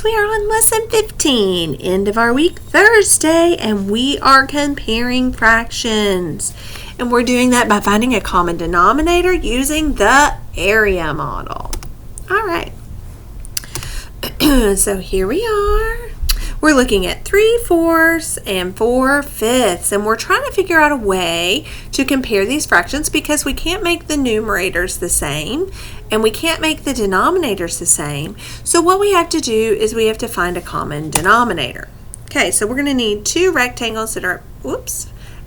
we are on lesson 15, end of our week, Thursday, and we are comparing fractions. And we're doing that by finding a common denominator using the area model. All right. So here we are. We're looking at 3/4 and 4/5, and we're trying to figure out a way to compare these fractions because we can't make the numerators the same and we can't make the denominators the same. So what we have to do is we have to find a common denominator. Okay, so we're going to need two rectangles that are,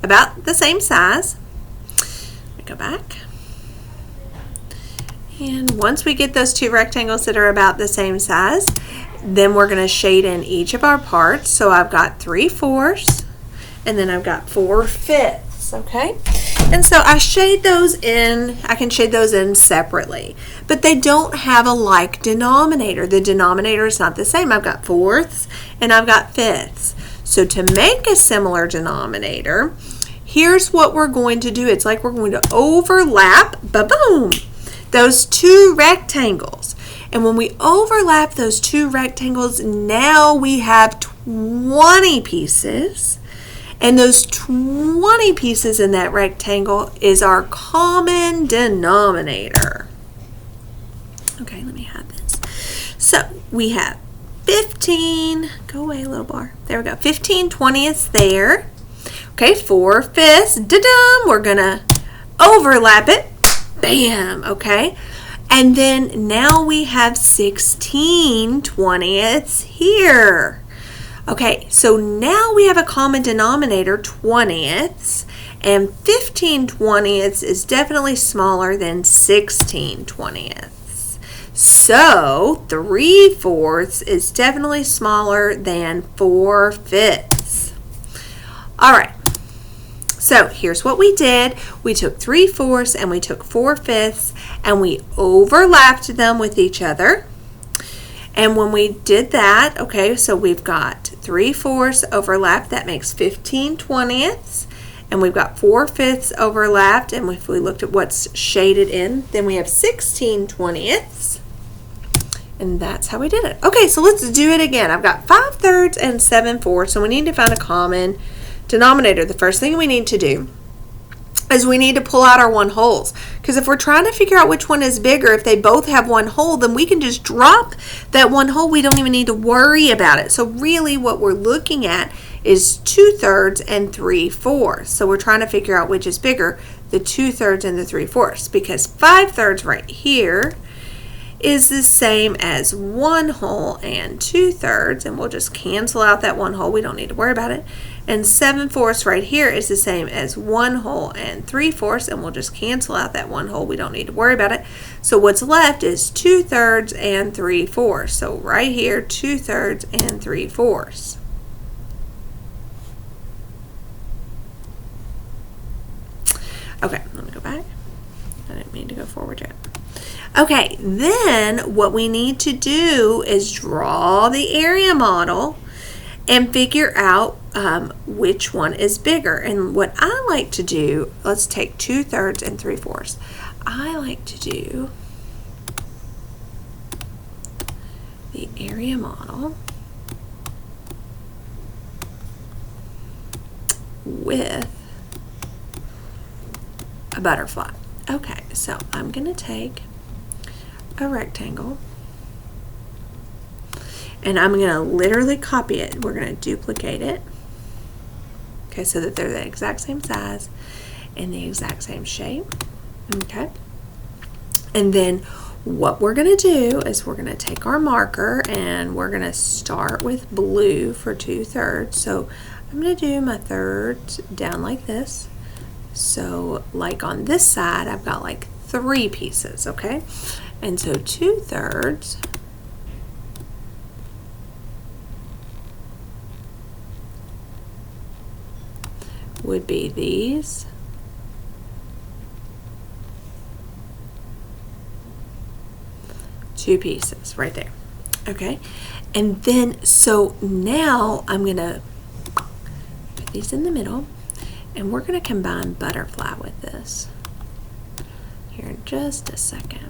about the same size. Go back. And once we get those two rectangles that are about the same size, then we're going to shade in each of our parts. So I've got 3/4 and then I've got 4/5, okay? And so I shade those in, I can shade those in separately, but they don't have a like denominator. The denominator is not the same. I've got fourths and I've got fifths. So to make a similar denominator, here's what we're going to do. It's like we're going to overlap, ba-boom, those two rectangles. And when we overlap those two rectangles, now we have 20 pieces. And those 20 pieces in that rectangle is our common denominator. Okay, let me have this. So we have 15, go away little bar. There we go, 15 20ths there. Okay, 4/5, da-dum, we're gonna overlap it, bam, okay. And then now we have 16 20ths here. Okay, so now we have a common denominator, 20ths, and 15 20ths is definitely smaller than 16 20ths. So 3/4 is definitely smaller than 4/5. All right. So here's what we did. We took 3/4 and we took 4/5 and we overlapped them with each other. And when we did that, okay, so we've got 3/4 overlapped, that makes 15 20ths. And we've got 4/5 overlapped, and if we looked at what's shaded in, then we have 16 20ths. And that's how we did it. Okay, so let's do it again. I've got 5/3 and 7/4, so we need to find a common denominator. The first thing we need to do is we need to pull out our 1 holes, because if we're trying to figure out which one is bigger, if they both have 1 hole, then we can just drop that 1 hole. We don't even need to worry about it. So really what we're looking at is 2/3 and 3/4. So we're trying to figure out which is bigger, the 2/3 and the 3/4, because 5/3 right here is the same as 1 hole and 2/3, and we'll just cancel out that 1 hole. We don't need to worry about it. And 7/4 right here is the same as 1 hole and 3/4, and we'll just cancel out that 1 hole. We don't need to worry about it. So what's left is 2/3 and 3/4. So right here, 2/3 and 3/4. Okay, let me go back. I didn't mean to go forward yet. Okay, then what we need to do is draw the area model and figure out which one is bigger. And what I like to do, let's take 2/3 and 3/4. I like to do the area model with a butterfly. Okay, so I'm going to take a rectangle and I'm going to literally copy it. We're going to duplicate it, okay, so that they're the exact same size and the exact same shape. Okay, and then what we're going to do is we're going to take our marker and we're going to start with blue for 2/3. So I'm going to do my thirds down like this. So like on this side I've got like 3 pieces, okay? And so 2/3 would be these. Two pieces right there, okay? And then, so now I'm gonna put these in the middle and we're gonna combine butterfly with this here in just a second.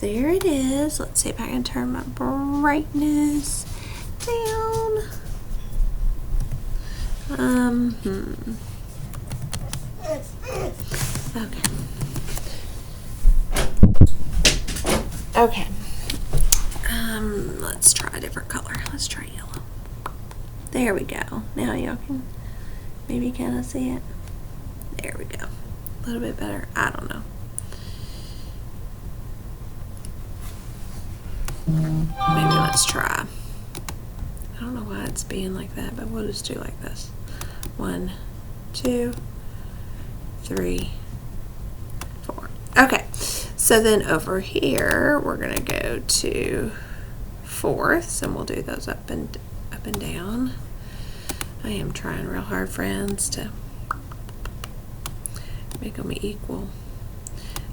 there it is. Let's see if I can turn my brightness down. Okay. Okay. Let's try a different color. Let's try yellow. There we go. Now y'all can maybe kind of see it. There we go. A little bit better. I don't know. Maybe let's try. I don't know why it's being like that, but we'll just do like this. 1, 2, 3, 4. Okay. So then over here, we're going to go to fourths, and we'll do those up and down. I am trying real hard, friends, to make them equal,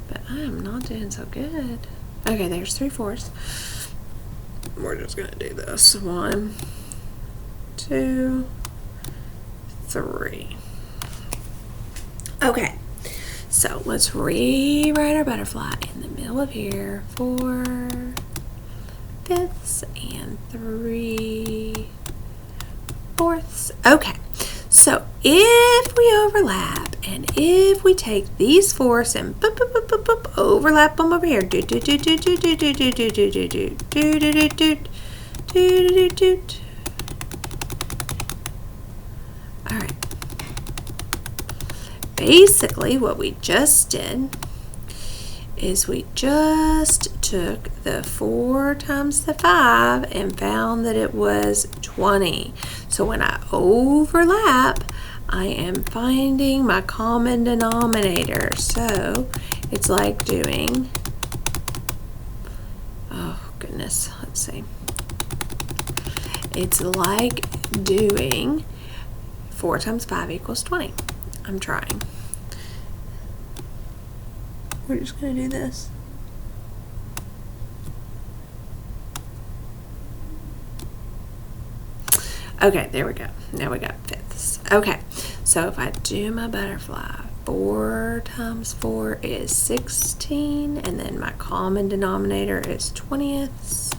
but I am not doing so good. Okay, there's 3/4. We're just going to do this. 1, 2, 3. Okay. So let's rewrite our butterfly in the middle of here. 4/5 and 3/4. Okay, so if we overlap and if we take these fourths and boop, boop, boop, boop, boop, overlap them over here. Do do do do do do do do do do do do do do do do do do. All right. Basically, what we just did is we just took the 4 times the 5 and found that it was 20. So when I overlap, I am finding my common denominator. So it's like doing, oh goodness, let's see. It's like doing 4 times 5 equals 20. I'm trying. We're just going to do this. Okay, there we go. Now we got fifths. Okay, so if I do my butterfly, 4 times 4 is 16, and then my common denominator is 20ths.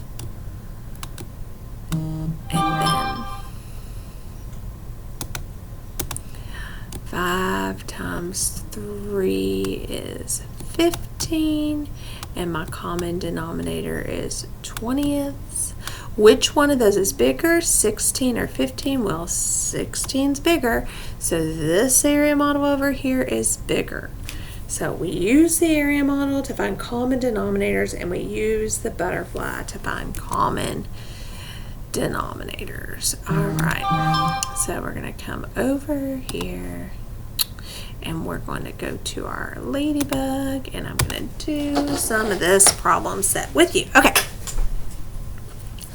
And then 5 times 3 is 15, and my common denominator is 20ths. Which one of those is bigger, 16 or 15? Well, 16's bigger, so this area model over here is bigger. So we use the area model to find common denominators, and we use the butterfly to find common denominators. All right, so we're going to come over here, and we're going to go to our Ladybug, and I'm going to do some of this problem set with you. Okay.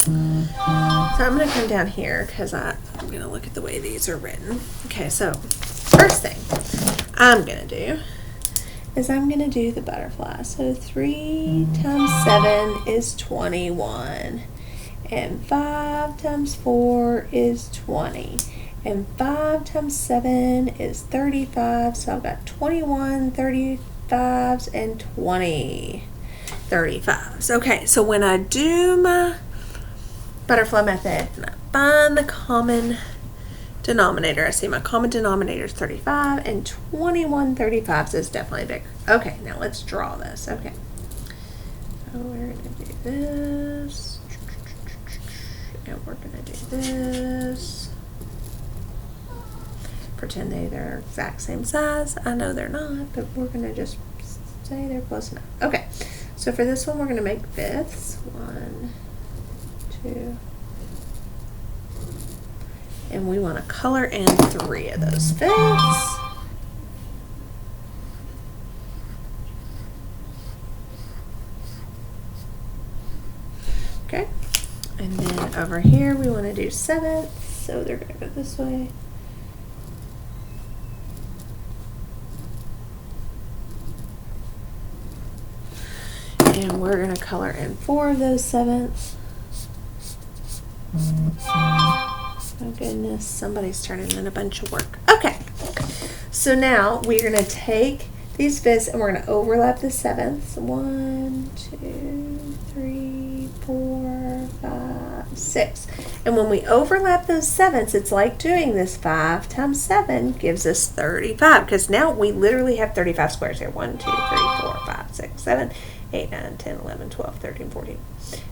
So I'm going to come down here because I'm going to look at the way these are written. Okay, so first thing I'm going to do is I'm going to do the butterfly. So 3 times 7 is 21, and 5 times 4 is 20, and 5 times 7 is 35, so I've got 21 35s and 20 35s. Okay, so when I do my butterfly method and I find the common denominator, I see my common denominator is 35, and 21 35s is definitely bigger. Okay, now let's draw this. Okay, so we're going to do this, and we're going to do this. Pretend they're exact same size. I know they're not, but we're going to just say they're close enough. Okay, so for this one, we're going to make fifths. 1, 2, and we want to color in 3 of those fifths. Okay, and then over here we want to do sevenths, so they're going to go this way. And we're going to color in 4 of those sevenths. Oh goodness, somebody's turning in a bunch of work. Okay, so now we're going to take these fifths and we're going to overlap the sevenths. 1, 2, 6. And when we overlap those 7s, it's like doing this 5 times 7 gives us 35, because now we literally have 35 squares here. 1, 2, 3, 4, 5, 6, 7, 8, 9, 10, 11, 12, 13, 14,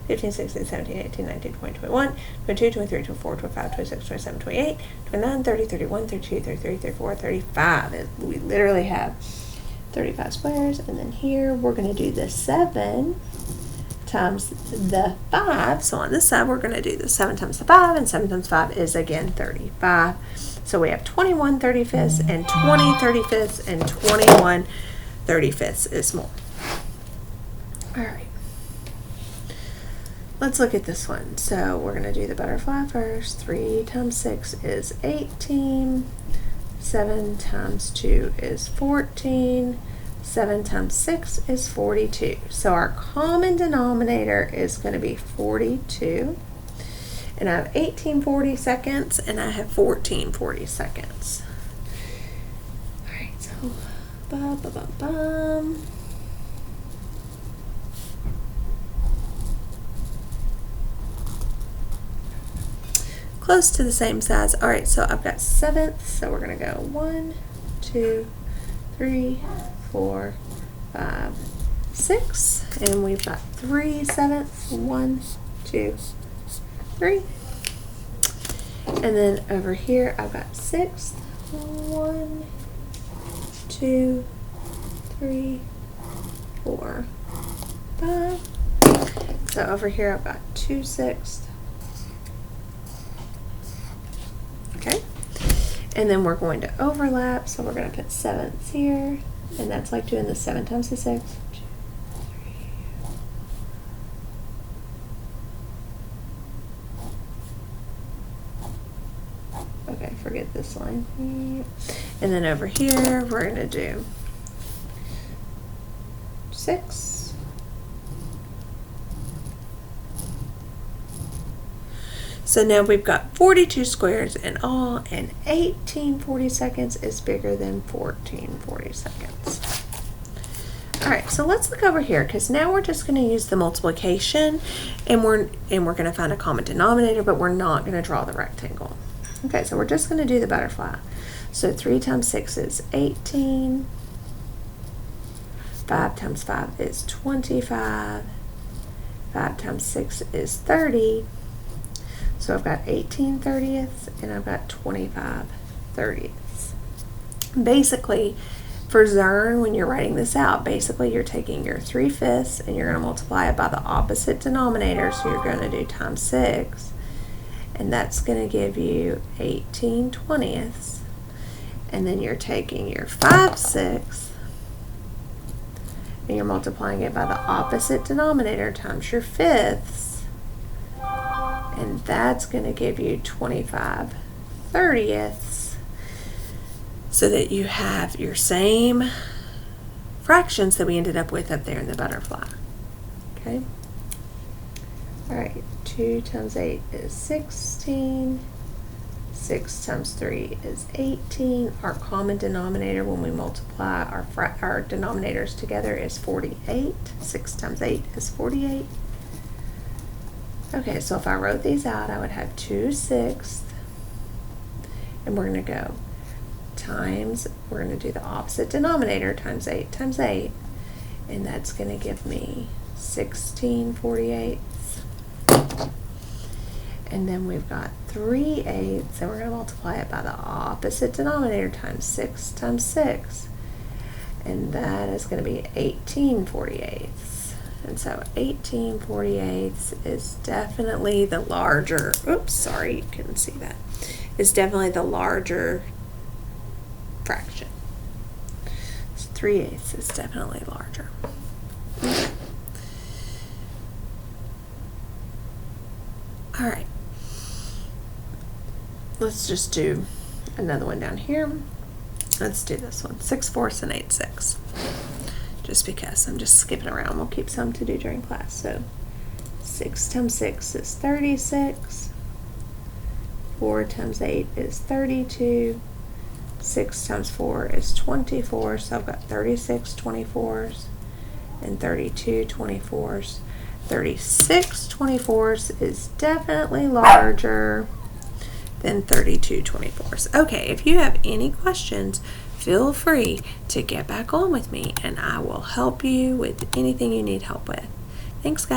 15, 16, 17, 18, 19, 20, 21, 22, 23, 24, 25, 26, 27, 28, 29, 30, 31, 32, 33, 34, 35. We literally have 35 squares. And then here we're going to do the 7 times the 5. So on this side we're going to do the 7 times the 5, and 7 times 5 is again 35. So we have 21 35ths and 20 35ths, and 21 35ths is more. All right. Let's look at this one. So we're going to do the butterfly first. 3 times 6 is 18. 7 times 2 is 14. 7 times 6 is 42. So our common denominator is going to be 42. And I have 18 40 seconds, and I have 14 40 seconds. All right, so ba-ba-ba-bum. Close to the same size. All right, so I've got 7ths, so we're going to go 1, 2, 3, 4, 5, 6, and we've got 3 7ths. 1, 2, 3. And then over here I've got 6th. 1, 2, 3, 4, 5. So over here I've got 2 6ths. Okay, and then we're going to overlap, so we're going to put 7ths here, and that's like doing the 7 times the 6. 2, 3. Okay, forget this line. And then over here we're going to do 6. So now we've got 42 squares in all, and 18 40 seconds is bigger than 14 40 seconds. All right, so let's look over here, because now we're just going to use the multiplication, and we're going to find a common denominator, but we're not going to draw the rectangle. Okay, so we're just going to do the butterfly. So 3 times 6 is 18. 5 times 5 is 25. 5 times 6 is 30. So I've got 18 30ths, and I've got 25 30ths. Basically, for Zern, when you're writing this out, basically you're taking your 3/5 and you're going to multiply it by the opposite denominator, so you're going to do times 6, and that's going to give you 18 20ths. And then you're taking your 5/6 and you're multiplying it by the opposite denominator times your 5ths. And that's going to give you 25 30ths, so that you have your same fractions that we ended up with up there in the butterfly. Okay? All right, 2 times 8 is 16. 6 times 3 is 18. Our common denominator when we multiply our denominators together is 48. 6 times 8 is 48. Okay, so if I wrote these out, I would have 2 6ths, and we're going to go times, we're going to do the opposite denominator, times 8 times 8, and that's going to give me 16 48ths. And then we've got 3 8ths, and we're going to multiply it by the opposite denominator times 6 times 6, and that is going to be 18 48ths. And so 18 48ths is definitely the larger, oops, sorry, you couldn't see that, is definitely the larger fraction. So 3/8 is definitely larger. Okay. All right. Let's just do another one down here. Let's do this one, 6/4 and 8/6. Just because I'm just skipping around. We'll keep some to do during class. So 6 times 6 is 36. 4 times 8 is 32. 6 times 4 is 24. So I've got 36 24s and 32 24s. 36/24 is definitely larger than 32/24. Okay, if you have any questions, feel free to get back on with me and I will help you with anything you need help with. Thanks, guys.